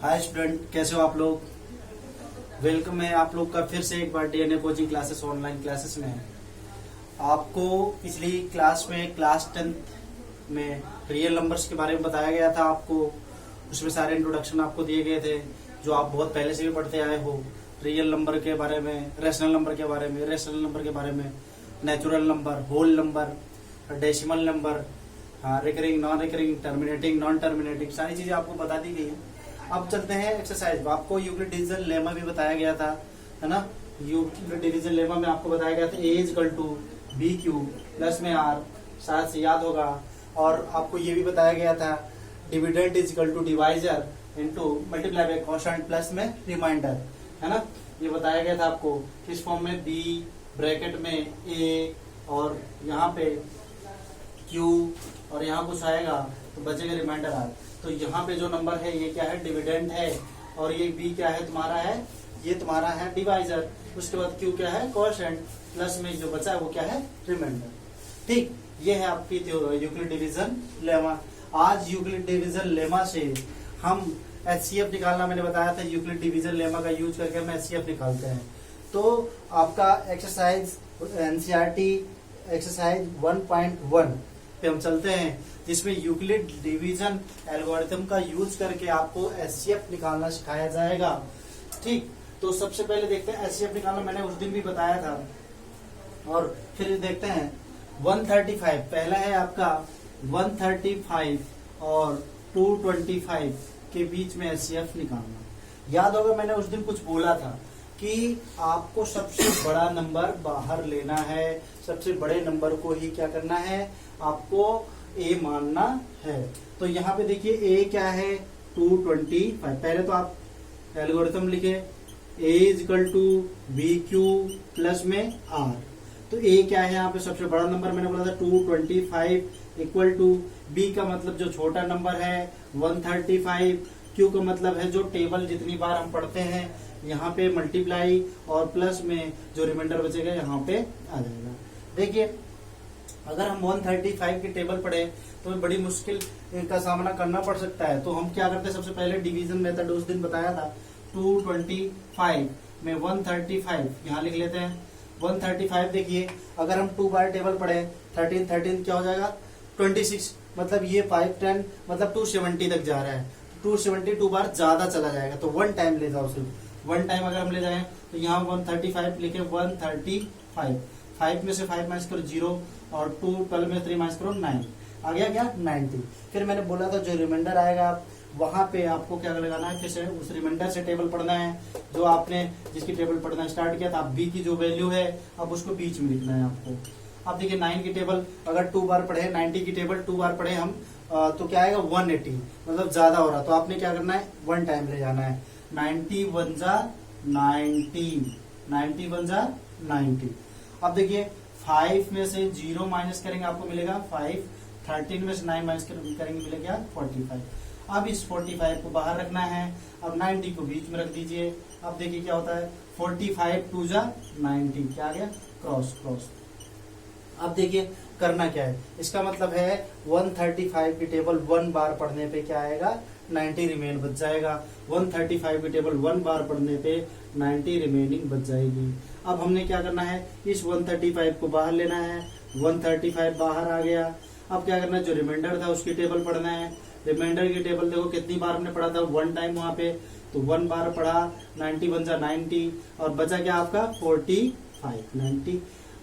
Hi student, कैसे हो आप लोग। वेलकम है आप लोग का फिर से एक बार DNA coaching classes online classes में। आपको पिछली क्लास में क्लास 10th में रियल नंबर्स के बारे में बताया गया था। आपको उसमें सारे इंट्रोडक्शन आपको दिए गए थे जो आप बहुत पहले से भी पढ़ते आए हो। रियल नंबर के बारे में, रेशनल नंबर के बारे में, रेशनल नंबर के बारे में, natural number, whole number, decimal number, recurring, non recurring, terminating, non terminating, सारी चीजें आपको बता दी गई है। अब चलते हैं एक्सरसाइज। आपको यूक्लिड डिवीजन लेमा भी बताया गया था, है ना। यूक्लिड डिवीजन लेमा में आपको बताया गया था A is equal to B Q plus में आर, शायद से याद होगा। और आपको ये भी बताया गया था dividend is equal to divisor into multiply by constant plus में रिमाइंडर, है ना। ये बताया गया था आपको किस फॉर्म में, बी ब्रैकेट में ए और यहाँ पे क्यू और यहाँ कुछ आएगा तो बचेगा रिमाइंडर आर। तो यहाँ पे जो नंबर है ये क्या है, डिविडेंड है। और ये बी क्या है तुम्हारा है, ये तुम्हारा है डिवाइजर। उसके बाद क्यू क्या है, कांस्टेंट, प्लस में जो बचा है वो क्या है, रिमाइंडर। ठीक, ये है आपकी यूक्लिड डिवीजन लेमा। आज यूक्लिड डिवीजन लेमा से हम एचसीएफ निकालना, मैंने बताया था यूक्लिड डिवीजन लेमा का यूज करके हम एचसीएफ निकालते हैं। तो आपका एक्सरसाइज एनसीईआरटी एक्सरसाइज 1.1 पे हम चलते हैं, जिसमें यूक्लिड डिवीजन एल्गोरिथम का यूज करके आपको एचसीएफ निकालना सिखाया जाएगा। ठीक, तो सबसे पहले देखते हैं एचसीएफ निकालना। मैंने उस दिन भी बताया था। और फिर देखते हैं 135, पहला है आपका 135 और 225 के बीच में एचसीएफ निकालना। याद होगा मैंने उस दिन कुछ बोला था कि आपको सबसे बड़ा नंबर बाहर लेना है, सबसे बड़े नंबर को ही क्या करना है, आपको ए मानना है। तो यहाँ पे देखिए ए क्या है, 225। पहले तो आप एल्गोरिथम लिखे A is equal to B Q plus में आर। तो ए क्या है यहाँ पे सबसे बड़ा नंबर, मैंने बोला था 225 इक्वल टू बी का मतलब जो छोटा नंबर है 135, क्यू का मतलब है जो टेबल जितनी बार हम पढ़ते हैं यहाँ पे मल्टीप्लाई और प्लस में जो रिमाइंडर बचेगा यहाँ पे आ जाएगा। देखिए अगर हम 135 की टेबल पढ़े तो बड़ी मुश्किल का सामना करना पड़ सकता है। तो हम क्या करते हैं, सबसे पहले डिवीजन मेथड उस दिन बताया था। 225 में 135 यहाँ लिख लेते हैं। 135 देखिए अगर हम 2 बार टेबल पढ़े 13 क्या हो जाएगा, 26, मतलब ये 5 10 मतलब 270 तक जा रहा है। 270 2 बार ज्यादा चला जाएगा तो 1 टाइम ले जाओ सिर्फ। 1 टाइम अगर हम ले जाए तो यहाँ 135 लिखे, 135, 5 में से 5 माइनस करो 0 और 2 12 में 3 माइनस करो 9, आ गया क्या 90। फिर मैंने बोला था जो रिमाइंडर आएगा वहां पे आपको क्या लगाना है, फिर से उस रिमाइंडर से टेबल पढ़ना है जो आपने जिसकी टेबल पढ़ना स्टार्ट किया था। अब बी की जो वैल्यू है अब उसको बीच में लिखना है आपको। अब देखिए 9 की टेबल अगर 2 बार पढ़े, 90 की टेबल 2 बार पढ़े हम तो क्या आएगा 180, मतलब ज्यादा हो रहा। तो आपने क्या करना है, 1 टाइम ले जाना है। 90 1 जा 90, 90 1 जा 90। अब देखिए 5 में से 0 माइनस करेंगे आपको मिलेगा 5, 13 में से 9 माइनस करेंगे मिलेगा 45। अब इस 45 को बाहर रखना है, अब 90 को बीच में रख दीजिए। अब देखिए क्या होता है, 45 2 जा 90, क्या आ गया, क्रॉस क्रॉस। अब देखिए करना क्या है, इसका मतलब है 135 की टेबल 1 बार पढ़ने पे क्या आएगा, 90 रिमेन बच जाएगा। 135 की टेबल 1 बार पढ़ने पे 90 रिमेनिंग बच जाएगी। अब हमने क्या करना है, इस 135 को बाहर लेना है। 135 बाहर आ गया। अब क्या करना है, जो रिमाइंडर था उसकी टेबल पढ़ना है। रिमाइंडर की टेबल देखो कितनी बार हमने पढ़ा था, 1 टाइम वहां पे, तो 1 बार पढ़ा, 90 1 जा 90 और बचा क्या आपका 45, 90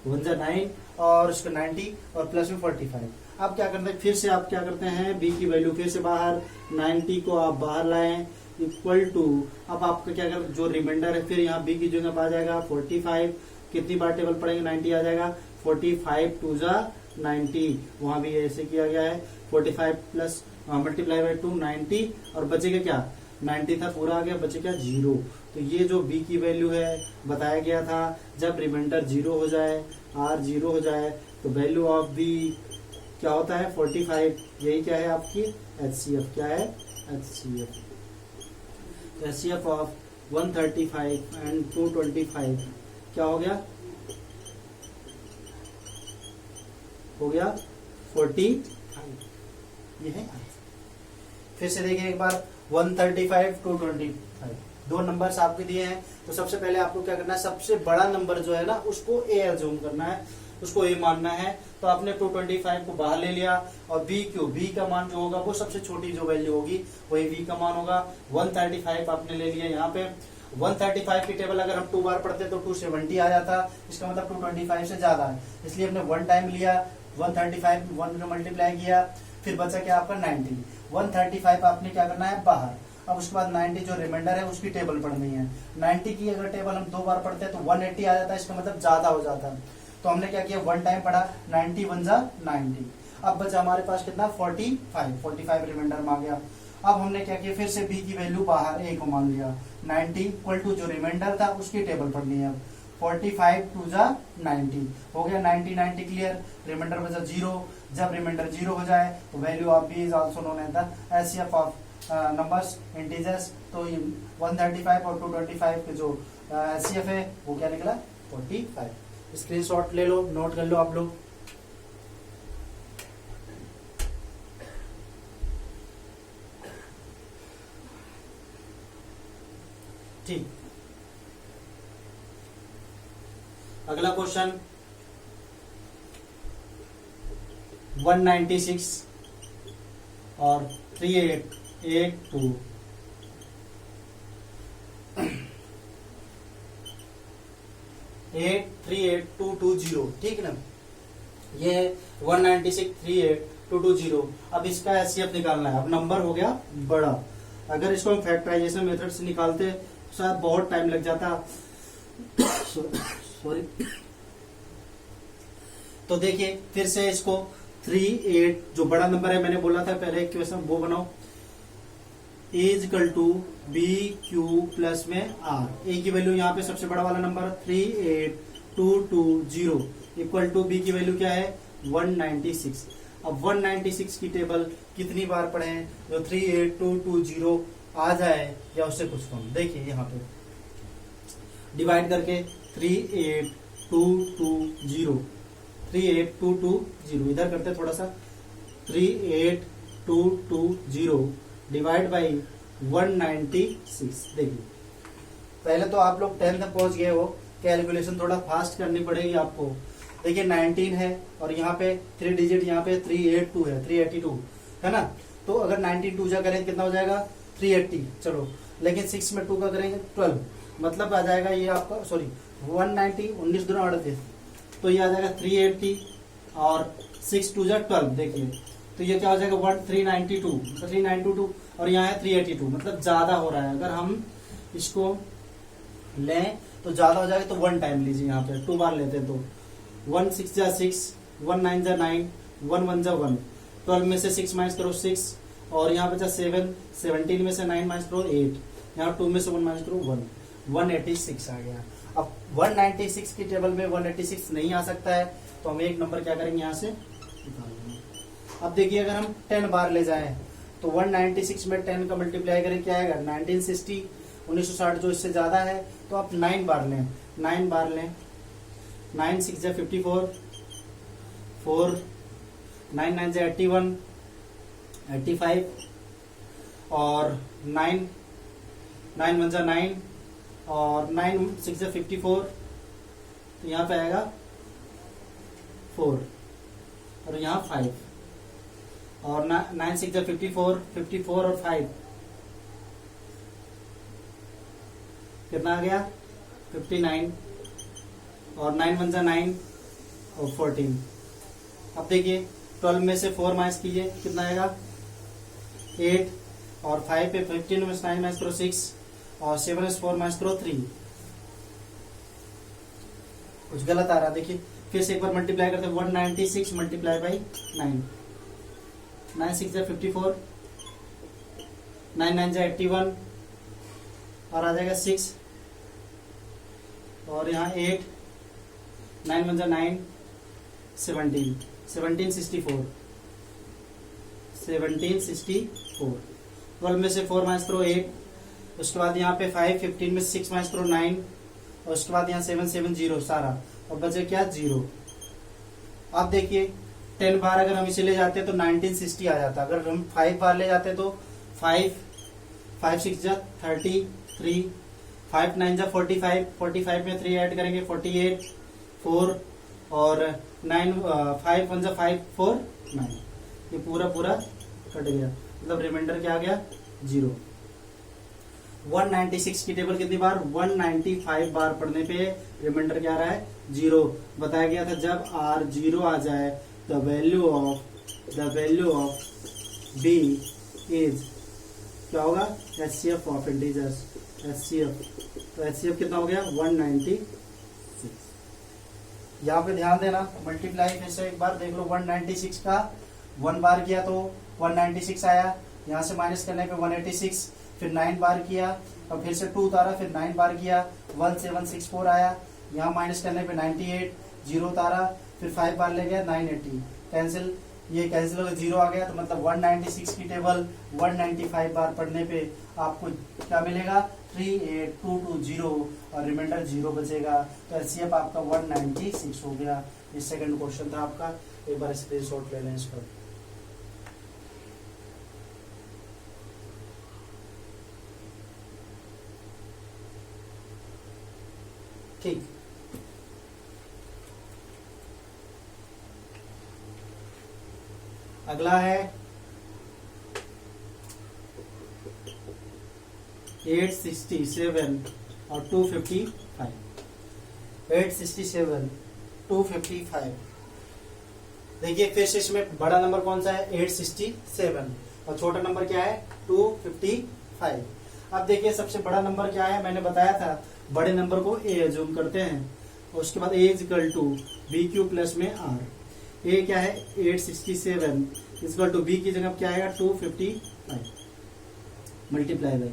1 जा 9 और उसका 90 और प्लस में 45। अब क्या करते हैं, फिर से आप क्या करते हैं, बी की वैल्यू फिर से बाहर, 90 को आप बाहर लाएं इक्वल टू, अब आपका क्या कर, जो रिमाइंडर है फिर यहाँ बी की जगह आ जाएगा 45। कितनी बार टेबल पढ़ेंगे 90 आ जाएगा, 45 2 जा 90, वहां भी ऐसे किया गया है। 45 प्लस मल्टीप्लाई बाय 2 90 और बचेगा क्या, 90 था पूरा आ गया, बचेगा 0। तो ये जो बी की वैल्यू है बताया गया था, जब रिमाइंडर 0 हो जाए, आर 0 हो जाए तो वैल्यू ऑफ बी क्या होता है 45। यही क्या है आपकी एचसीएफ, क्या है एचसीएफ। एचसीएफ ऑफ 135 एंड 225 क्या हो गया, 45। ये है। फिर से देखिए एक बार 135 225 दो नंबर्स आपके दिए हैं। तो सबसे पहले आपको क्या करना है, सबसे बड़ा नंबर जो है ना उसको ए अज्यूम करना है, उसको ए मानना है। तो आपने 225 को बाहर ले लिया और बी क्यू, बी का मान जो होगा वो सबसे छोटी जो वैल्यू होगी वही बी का मान होगा। 135 आपने ले लिया। यहाँ पे 135 की टेबल अगर हम 2 बार पढ़ते तो 270 आ जाता, इसका मतलब 225 से ज्यादा है, इसलिए हमने 1 टाइम लिया, 135 1 में मल्टीप्लाई किया, फिर बचा क्या आपका 90। 135 आपने क्या करना है बाहर। अब उसके बाद 90 जो रिमाइंडर है उसकी टेबल पढ़नी है। 90 की अगर टेबल हम 2 बार पढ़ते हैं तो 180 आ जाता है, इसका मतलब ज्यादा हो जाता है। तो हमने क्या किया 1 टाइम पढ़ा, 90 1 जा 90। अब बचा हमारे पास कितना 45 रिमाइंडर में आ गया। अब हमने क्या किया फिर से बी की वैल्यू बाहर ए को मान लिया, 90 इक्वल टू जो रिमाइंडर था उसकी टेबल पढ़नी है। 45 2 जा 90 हो गया, 90 क्लियर, रिमाइंडर बचा 0। जब रिमाइंडर 0 हो जाए तो value of B is also known as the HCF of numbers integers. तो 135 और 225 के जो एचसीएफ है वो क्या निकला 45। स्क्रीनशॉट ले लो, नोट कर लो आप लोग। ठीक, अगला क्वेश्चन 196 और 3882 838220, ठीक है ना। ये 196 38220। अब इसका एचसीएफ निकालना है। अब नंबर हो गया बड़ा, अगर इसको हम फैक्टराइजेशन मेथड से निकालते शायद बहुत टाइम लग जाता। सॉरी। तो देखिए फिर से इसको 38 जो बड़ा नंबर है, मैंने बोला था पहले क्वेश्चन वो बनाओ, is equal to B Q plus में आर। ए की वैल्यू यहाँ पे सबसे बड़ा वाला नंबर 38220 इक्वल टू बी की वैल्यू क्या है 196। अब 196 की टेबल कितनी बार पढ़े हैं, जो 38220 आ जाए या उससे कुछ कम। देखिए यहाँ पे डिवाइड करके 38220 इधर करते थोड़ा सा, 38220 डिवाइड बाई 196। देखिए पहले तो आप लोग 10 तक पहुंच गए हो, कैलकुलेशन थोड़ा फास्ट करनी पड़ेगी आपको। देखिए 19 है और यहाँ पे 3 डिजिट, यहाँ पे 382 है, 382 है ना। तो अगर 92 जा करेंगे कितना हो जाएगा 380। चलो, लेकिन 6 में 2 का करेंगे 12, मतलब आ जाएगा ये आपका, सॉरी 190 19 दूना 38, तो ये आ जाएगा 380 और 6 2 जा 12। देखिए तो ये क्या हो जाएगा 392 और यहाँ है 382, मतलब ज्यादा हो रहा है। अगर हम इसको लें तो ज्यादा हो जाएगा, तो 1 टाइम लीजिए, यहाँ पे 2 बार लेते हैं तो 1 6 जा 6, 1 9 जा 9, 1 1 जा 1, 12 में से 6 माइनस करो 6, और यहाँ बचा 7, 17 में से 9 माइनस करो 8, यहाँ 2 में से 1 माइनस करो 1, 186 आ गया। अब 196 की टेबल में 186 नहीं आ सकता है, तो हम एक नंबर क्या करेंगे यहाँ से निकाल लेंगे। अब देखिए अगर हम 10 बार ले जाएं तो 196 में 10 का मल्टीप्लाई करें क्या आएगा 1960, 1960 जो इससे ज्यादा है, तो आप 9 बार लें, 9 बार लें, 9 6 जा 54, 4 9 9 जा 81, 85 और 9 9 1 जा 9 और 9 6 जा 54, तो यहाँ पे आएगा 4 और यहाँ 5 और 9 6 जा 54, 54 और 5 कितना आ गया 59 और 9 1 जा 9 और 14। अब देखिए 12 में से 4 माइनस कीजिए कितना आएगा 8 और 5 पे 15 में से 9 माइनस करो 6 और 7 में से 4 माइनस करो 3। कुछ गलत आ रहा, देखिए फिर से एक बार मल्टीप्लाई करते हैं 196 मल्टीप्लाई बाई 9, 9 6 जा 54, 9 9 जा 81 और आ जाएगा 6 और यहाँ 8, 9 1 जा 9, 17 1764, 1764। 12 में से 4 माइनस करो 8, उसके बाद यहाँ पे 5, 15 में से 6 माइनस करो 9 और उसके बाद यहाँ 7 7 0 सारा, और बचे क्या 0। अब देखिए 10 बार अगर हम इसे ले जाते तो 1960 आ जाता, अगर हम 5 बार ले जाते तो 5 5 6 जा 33, 5 9 जा 45, 45 में 3 ऐड करेंगे 48, 4 और 9 5 1 जा 5 4 9, ये पूरा कट गया, मतलब रिमाइंडर क्या आ गया 0। 196 की टेबल कितनी बार, 195 बार पढ़ने पे रिमाइंडर क्या आ रहा है 0। बताया गया था जब r 0 आ जाए the value of b is क्या होगा, HCF ऑफ इंटीजर्स, HCF, तो HCF कितना हो गया 196। यहाँ पे ध्यान देना, मल्टीप्लाई फिर से एक बार देख लो, 196 का 1 बार किया तो 196 आया, यहाँ से माइनस करने पे 186, फिर 9 बार किया और फिर से 2 उतारा, फिर 9 बार किया 1764 आया, यहाँ माइनस करने पे 98, 0 उतारा, फिर 5 बार ले गया 980, कैंसिल, ये कैंसिल होकर 0 आ गया, तो मतलब 196 की टेबल 195 बार पढ़ने पे आपको क्या मिलेगा 38220 और रिमाइंडर 0 बचेगा, तो एचसीएफ आपका 196 हो गया। ये सेकंड क्वेश्चन था आपका, एक बार स्क्रीनशॉट ले लें इसका। ठीक, अगला है 867 और 255। 867 255, देखिए फिर से इसमें बड़ा नंबर कौन सा है 867 और छोटा नंबर क्या है 255। अब देखिए सबसे बड़ा नंबर क्या है, मैंने बताया था बड़े नंबर को ए एज्यूम करते हैं, और उसके बाद A is equal to B Q plus में आर। ए क्या है 867 इक्वल टू बी की जगह क्या आएगा 255 मल्टीप्लाई बाई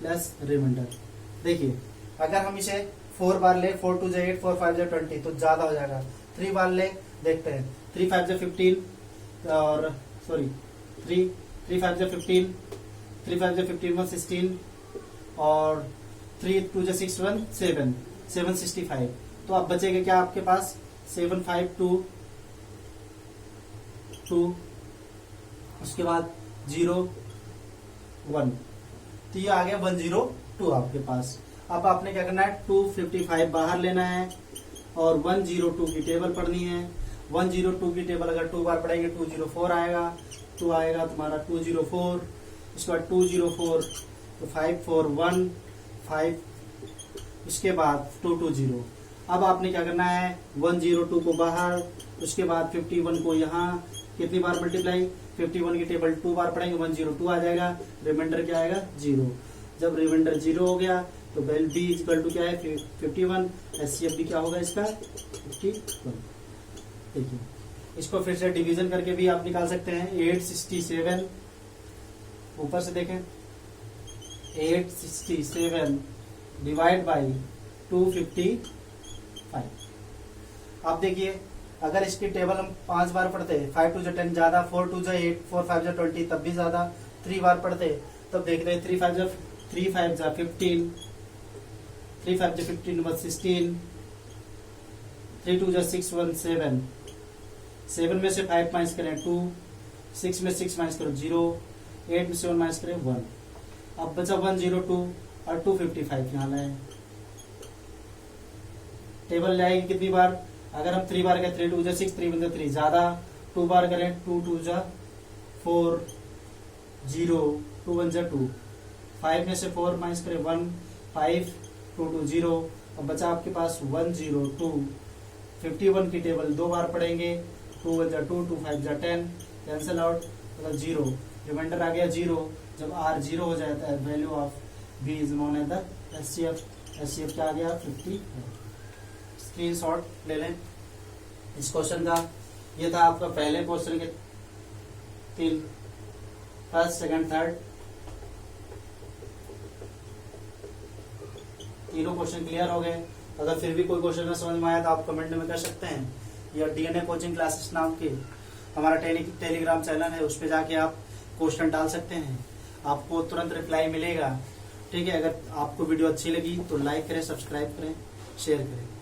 प्लस रिमाइंडर। देखिए अगर हम इसे 4 बार ले, 4 2 8, 4 5 20, तो ज्यादा हो जाएगा। 3 बार ले, देखते हैं 3 5 15 और सॉरी 3 5 15, 3 5 15 1 16 और 3 2 6 1 7 765। तो अब बचेगा क्या आपके पास 752 2, उसके बाद 0 1, तो ये आ गया 102 आपके पास। अब आपने क्या करना है 255 बाहर लेना है और 102 की टेबल पढ़नी है। 102 की टेबल अगर 2 बार पढ़ेंगे 204 आएगा, 2 आएगा तुम्हारा 204, उसके बाद 204 तो 541 5, उसके बाद 220। अब आपने क्या करना है 102 को बाहर, उसके बाद 51 को यहाँ कितनी बार मल्टीप्लाई, 51 की टेबल 2 बार पढ़ेंगे 102 आ जाएगा, रिमाइंडर क्या आएगा 0। जब रिमाइंडर 0 हो गया तो बेल बी इक्वल टू क्या है 51, एचसीएफ भी क्या होगा इसका 51। देखिए इसको फिर से डिवीजन करके भी आप निकाल सकते हैं। 867 ऊपर से देखें 867 डिवाइड बाई 255। अब देखिए अगर इसकी टेबल हम 5 बार पढ़ते, 5 2 10 ज्यादा, 4 2 8, 4 5 20 तब भी ज्यादा, 3 बार पढ़ते तब देख रहे 3 5 15, 3 5 15 16, 3 2 6 1 7, 7 में से 5 माइनस करें 2, 6 में 6 माइनस करो 0, 8 में से 1 माइनस करें 1। अब बचा 102 और 255 यहाँ लाए। टेबल जाएगी कितनी बार, अगर हम 3 बार करें 3 2 6, 3 1 3 ज्यादा, 2 बार करें 2 2 4 0, 2 1 2, 5 में से 4 माइनस करें 1, 5 2 2 0, अब बचा आपके पास 102। 51 की टेबल 2 बार पढ़ेंगे, 2 1 2, 2 5 10, कैंसिल आउट, मतलब 0, रिमाइंडर आ गया 0। जब r 0 हो जाता है value of b is known as the HCF. HCF क्या आ गया 50। स्क्रीनशॉट ले लें इस क्वेश्चन का। ये था आपका पहले क्वेश्चन के 3, फर्स्ट सेकंड थर्ड, तीनों क्वेश्चन क्लियर हो गए। अगर फिर भी कोई क्वेश्चन में समझ में आया तो आप कमेंट में कर सकते हैं, या डीएनए कोचिंग क्लासेस नाम के हमारा टेलीग्राम चैनल है, उस पर जाके आप क्वेश्चन डाल सकते हैं, आपको तुरंत रिप्लाई मिलेगा। ठीक है, अगर आपको वीडियो अच्छी लगी तो लाइक करें, सब्सक्राइब करें, शेयर करें।